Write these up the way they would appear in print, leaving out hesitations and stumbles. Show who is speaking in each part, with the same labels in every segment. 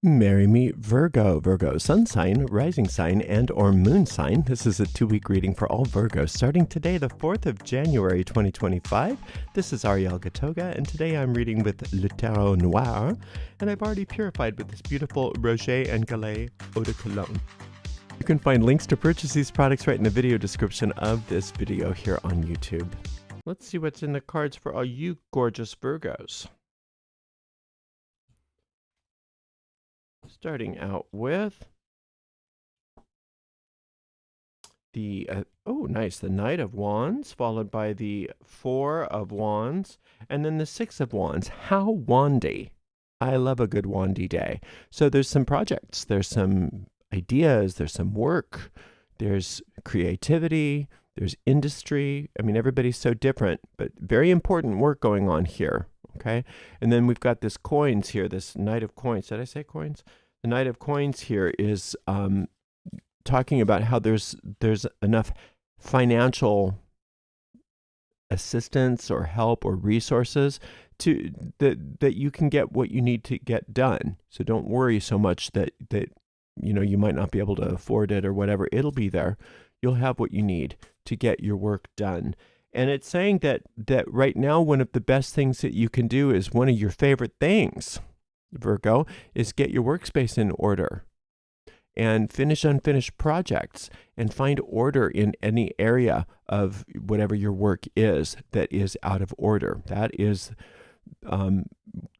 Speaker 1: Marry me, Virgo. Virgo, sun sign, rising sign, and or moon sign. This is a 2-week reading for all Virgos, starting today, the 4th of January, 2025. This is Ariel, and today I'm reading with Le Tarot Noir, and I've already purified with this beautiful Roger and Gallet Eau de Cologne. You can find links to purchase these products right in the video description of this video here on YouTube. Let's see what's in the cards for all you gorgeous Virgos. Starting out with the, the Knight of Wands, followed by the Four of Wands, and then the Six of Wands. How wandy. I love a good wandy day. So there's some projects, there's some ideas, there's some work, there's creativity, there's industry. I mean, everybody's so different, but very important work going on here. Okay. And then we've got this coins here, this Knight of Coins. Did I say coins? The Knight of Coins here is talking about how there's enough financial assistance or help or resources to that you can get what you need to get done. So don't worry so much that you might not be able to afford it or whatever. It'll be there. You'll have what you need to get your work done. And it's saying that right now, one of the best things that you can do is one of your favorite things, Virgo, is get your workspace in order and finish unfinished projects and find order in any area of whatever your work is that is out of order. That is,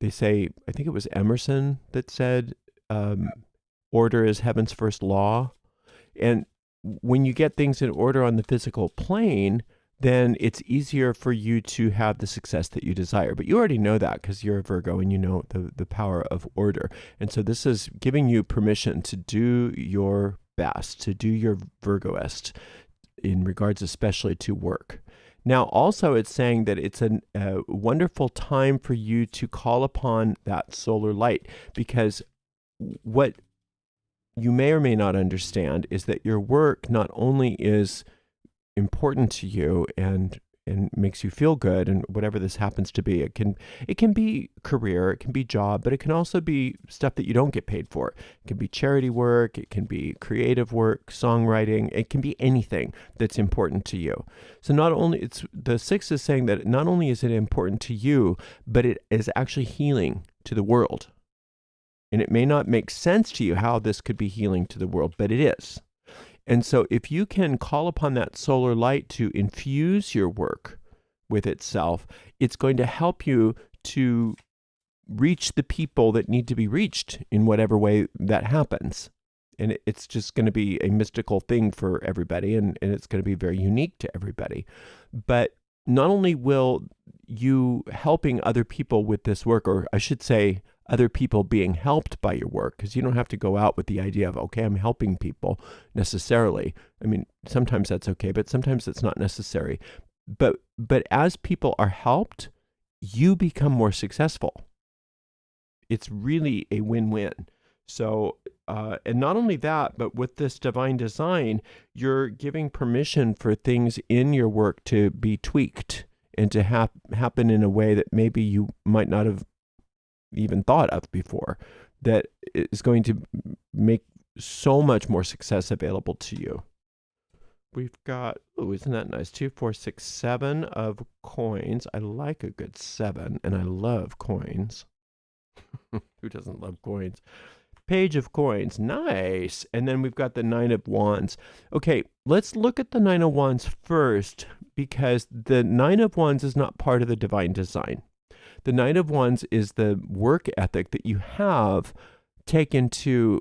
Speaker 1: they say, I think it was Emerson that said, order is heaven's first law. And when you get things in order on the physical plane, then it's easier for you to have the success that you desire. But you already know that because you're a Virgo and you know the power of order. And so this is giving you permission to do your best, to do your Virgoest in regards especially to work. Now, also it's saying that it's a wonderful time for you to call upon that solar light, because what you may or may not understand is that your work not only is important to you and makes you feel good, and whatever this happens to be, it can be career, it can be job, but it can also be stuff that you don't get paid for. It can be charity work, it can be creative work, songwriting, it can be anything that's important to you. So not only the six is saying that not only is it important to you, but it is actually healing to the world. And it may not make sense to you how this could be healing to the world, but it is. And so if you can call upon that solar light to infuse your work with itself, it's going to help you to reach the people that need to be reached in whatever way that happens. And it's just going to be a mystical thing for everybody, and it's going to be very unique to everybody. But not only will you helping other people with this work, or I should say, other people being helped by your work, because you don't have to go out with the idea of, okay, I'm helping people necessarily. I mean, sometimes that's okay, but sometimes it's not necessary. But as people are helped, you become more successful. It's really a win-win. So, and not only that, but with this divine design, you're giving permission for things in your work to be tweaked and to happen in a way that maybe you might not have even thought of before, that is going to make so much more success available to you. We've got, oh, isn't that nice? 2, 4, 6, 7 of coins. I like a good 7, and I love coins. Who doesn't love coins? Page of coins. Nice. And then we've got the 9 of wands. Okay, let's look at the 9 of wands first, because the 9 of wands is not part of the divine design. The Knight of Wands is the work ethic that you have taken to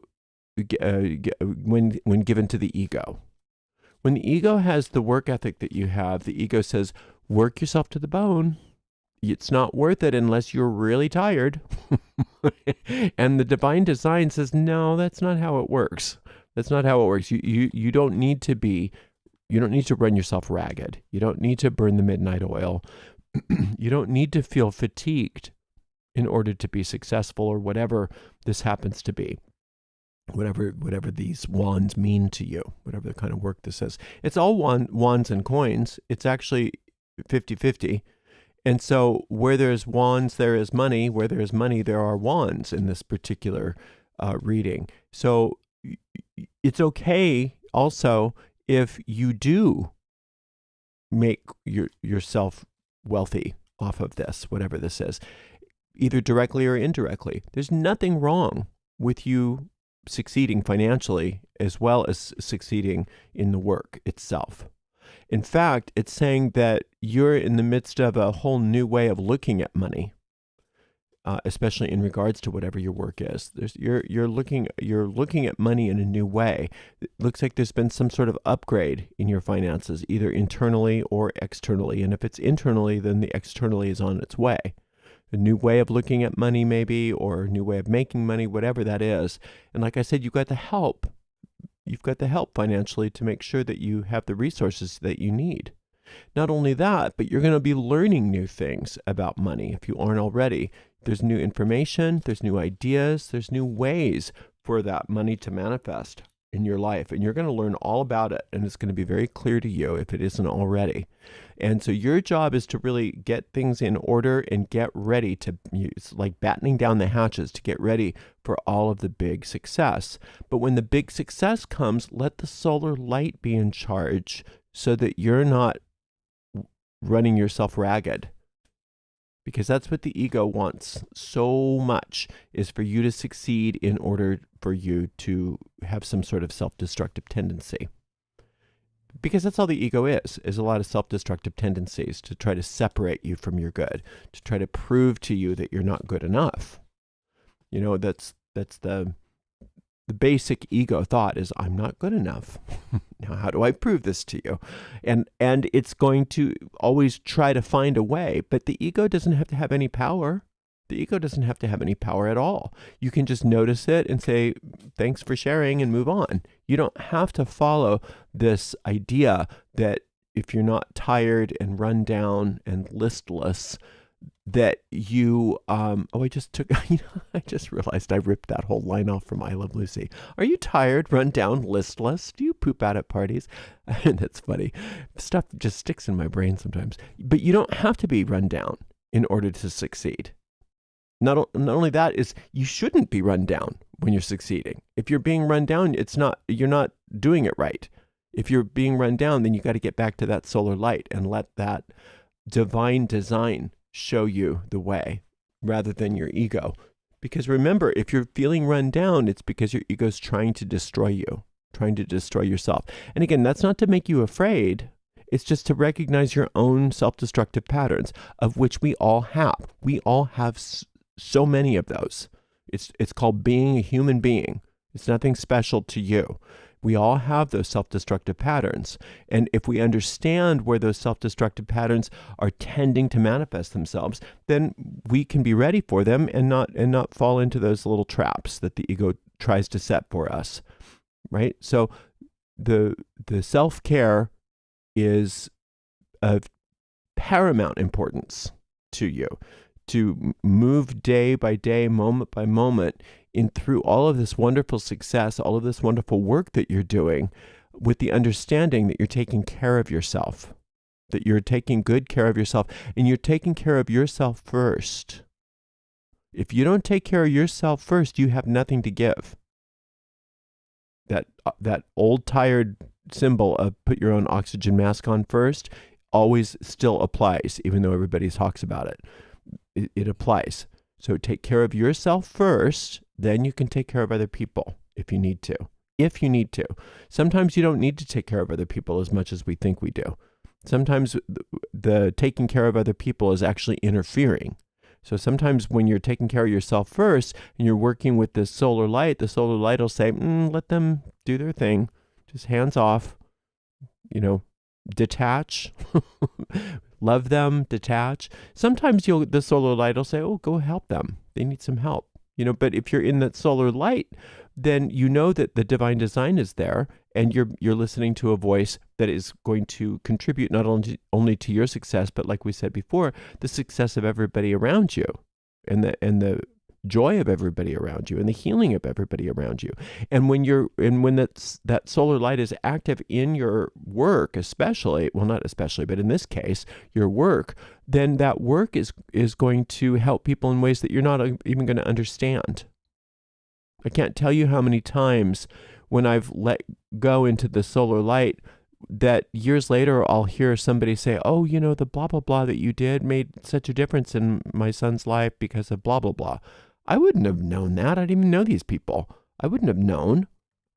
Speaker 1: when given to the ego. When the ego has the work ethic that you have, the ego says, work yourself to the bone. It's not worth it unless you're really tired. And the divine design says, no, that's not how it works. That's not how it works. You don't need to run yourself ragged. You don't need to burn the midnight oil. You don't need to feel fatigued in order to be successful, or whatever this happens to be, whatever these wands mean to you, whatever the kind of work this is. It's all wands and coins. It's actually 50-50. And so where there's wands, there is money. Where there is money, there are wands in this particular reading. So it's okay also if you do make yourself wealthy off of this, whatever this is, either directly or indirectly. There's nothing wrong with you succeeding financially as well as succeeding in the work itself. In fact, it's saying that you're in the midst of a whole new way of looking at money, especially in regards to whatever your work is. You're looking at money in a new way. It looks like there's been some sort of upgrade in your finances, either internally or externally. And if it's internally, then the externally is on its way. A new way of looking at money, maybe, or a new way of making money, whatever that is. And like I said, you've got the help. You've got the help financially to make sure that you have the resources that you need. Not only that, but you're going to be learning new things about money if you aren't already. There's new information, there's new ideas, there's new ways for that money to manifest in your life. And you're going to learn all about it. And it's going to be very clear to you if it isn't already. And so your job is to really get things in order and get ready it's like battening down the hatches to get ready for all of the big success. But when the big success comes, let the solar light be in charge so that you're not running yourself ragged. Because that's what the ego wants so much, is for you to succeed in order for you to have some sort of self-destructive tendency. Because that's all the ego is a lot of self-destructive tendencies to try to separate you from your good, to try to prove to you that you're not good enough. You know, that's the basic ego thought is, I'm not good enough. Now, how do I prove this to you? And it's going to always try to find a way, but the ego doesn't have to have any power. The ego doesn't have to have any power at all. You can just notice it and say, thanks for sharing, and move on. You don't have to follow this idea that if you're not tired and run down and listless, that you, I just realized I ripped that whole line off from I Love Lucy. Are you tired, run down, listless? Do you poop out at parties? That's funny. Stuff just sticks in my brain sometimes. But you don't have to be run down in order to succeed. Not only that, is you shouldn't be run down when you're succeeding. If you're being run down, you're not doing it right. If you're being run down, then you got to get back to that solar light and let that divine design show you the way rather than your ego. Because remember, if you're feeling run down, it's because your ego is trying to destroy you, trying to destroy yourself. And again, that's not to make you afraid. It's just to recognize your own self-destructive patterns, of which we all have. We all have so many of those. It's called being a human being. It's nothing special to you. We all have those self-destructive patterns. And if we understand where those self-destructive patterns are tending to manifest themselves, then we can be ready for them and not fall into those little traps that the ego tries to set for us. Right? So the self-care is of paramount importance to you, to move day by day, moment by moment, in through all of this wonderful success, all of this wonderful work that you're doing, with the understanding that you're taking care of yourself, that you're taking good care of yourself, and you're taking care of yourself first. If you don't take care of yourself first, you have nothing to give. That old tired symbol of put your own oxygen mask on first always still applies, even though everybody talks about it. It applies. So take care of yourself first, then you can take care of other people if you need to. If you need to. Sometimes you don't need to take care of other people as much as we think we do. Sometimes the taking care of other people is actually interfering. So sometimes when you're taking care of yourself first and you're working with the solar light will say, let them do their thing. Just hands off, detach, love them, detach. Sometimes the solar light will say, oh, go help them. They need some help. But if you're in that solar light, then you know that the divine design is there, and you're listening to a voice that is going to contribute not only to your success, but like we said before, the success of everybody around you, and the joy of everybody around you, and the healing of everybody around you. And when that solar light is active in your work, especially, well, not especially, but in this case, your work, then that work is going to help people in ways that you're not even going to understand. I can't tell you how many times when I've let go into the solar light that years later I'll hear somebody say, oh, the blah, blah, blah that you did made such a difference in my son's life because of blah, blah, blah. I wouldn't have known that. I didn't even know these people. I wouldn't have known.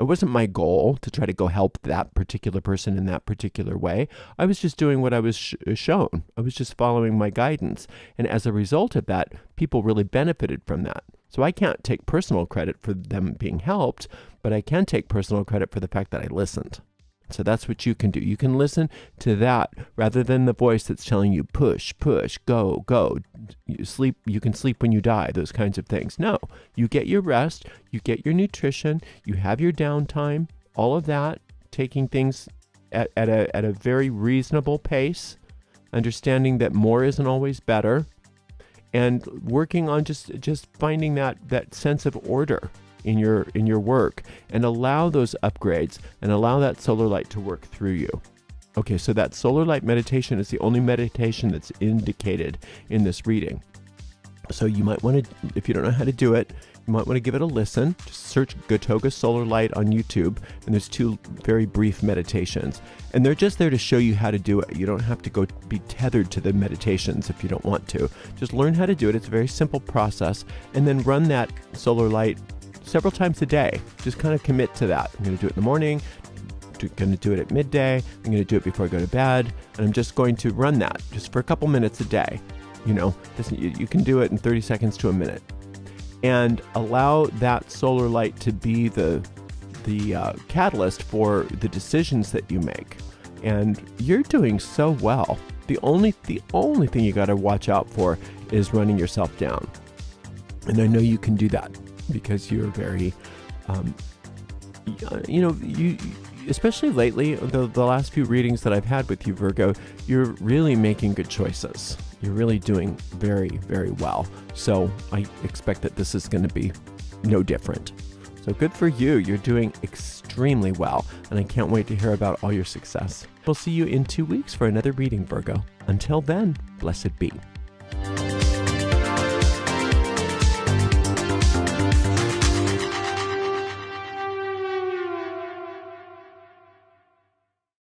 Speaker 1: It wasn't my goal to try to go help that particular person in that particular way. I was just doing what I was shown. I was just following my guidance. And as a result of that, people really benefited from that. So I can't take personal credit for them being helped, but I can take personal credit for the fact that I listened. So that's what you can do. You can listen to that rather than the voice that's telling you push, push, go, go. You can sleep when you die, those kinds of things. No, you get your rest, you get your nutrition, you have your downtime, all of that, taking things at a very reasonable pace, understanding that more isn't always better, and working on just finding that sense of order in your work, and allow those upgrades and allow that solar light to work through you. Okay, so that solar light meditation is the only meditation that's indicated in this reading. So you might want to, if you don't know how to do it, you might want to give it a listen. Just search Gotoga Solar Light on YouTube, and there's 2 very brief meditations. And they're just there to show you how to do it. You don't have to go be tethered to the meditations if you don't want to. Just learn how to do it. It's a very simple process. And then run that solar light several times a day. Just kind of commit to that. I'm going to do it in the morning. I'm going to do it at midday. I'm going to do it before I go to bed. And I'm just going to run that just for a couple minutes a day. You can do it in 30 seconds to a minute. And allow that solar light to be the catalyst for the decisions that you make. And you're doing so well. The only thing you got to watch out for is running yourself down. And I know you can do that because you're very, you especially lately, the last few readings that I've had with you, Virgo, you're really making good choices. You're really doing very, very well. So I expect that this is going to be no different. So good for you. You're doing extremely well. And I can't wait to hear about all your success. We'll see you in 2 weeks for another reading, Virgo. Until then, blessed be.